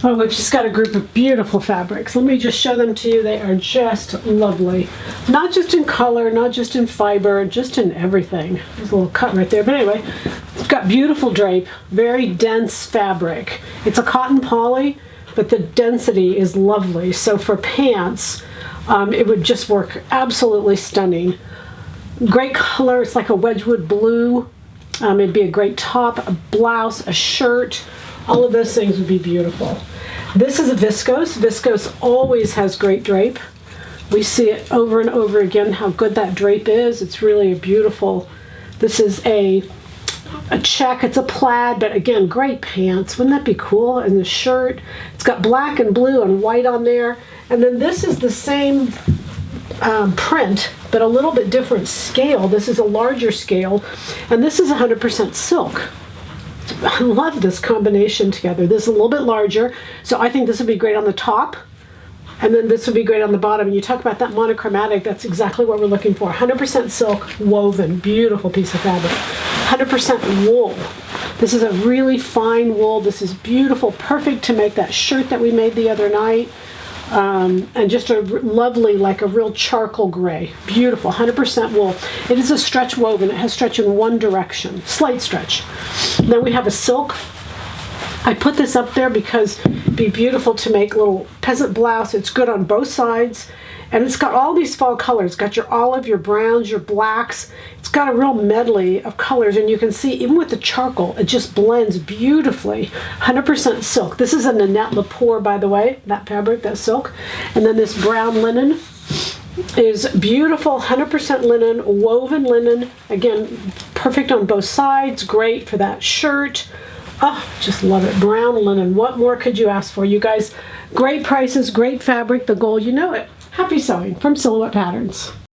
Oh, we've just got a group of beautiful fabrics. Let me just show them to you. They are just lovely. Not just in color, not just in fiber, just in everything. There's a little cut right there. But anyway, it's got beautiful drape, very dense fabric. It's a cotton poly, but the density is lovely. So for pants, it would just work absolutely stunning. Great color. It's like a Wedgwood blue. It'd be a great top, a blouse, a shirt. All of those things would be beautiful. This is a viscose. Viscose always has great drape. We see it over and over again how good that drape is. It's really a beautiful. This is a check. It's a plaid, but again, great pants. Wouldn't that be cool? And the shirt. It's got black and blue and white on there. And then this is the same print, but a little bit different scale. This is a larger scale, and this is 100% silk. I love this combination together. This is a little bit larger, so I think this would be great on the top, and then this would be great on the bottom. And you talk about that monochromatic, that's exactly what we're looking for. 100% silk, woven, beautiful piece of fabric. 100% wool. This is a really fine wool. This is beautiful, perfect to make that shirt that we made the other night. And just a lovely, like a real charcoal gray. Beautiful, 100% wool. It is a stretch woven. It has stretch in one direction, slight stretch. Then we have a silk. I put this up there because it'd be beautiful to make a little peasant blouse. It's good on both sides. And it's got all these fall colors. It's got your olive, your browns, your blacks. It's got a real medley of colors. And you can see, even with the charcoal, it just blends beautifully. 100% silk. This is a Nanette Lepore, by the way, that fabric, that silk. And then this brown linen is beautiful, 100% linen, woven linen. Again, perfect on both sides. Great for that shirt. Oh, just love it. Brown linen. What more could you ask for? You guys, great prices, great fabric. The goal, you know it. Happy sewing from Silhouette Patterns.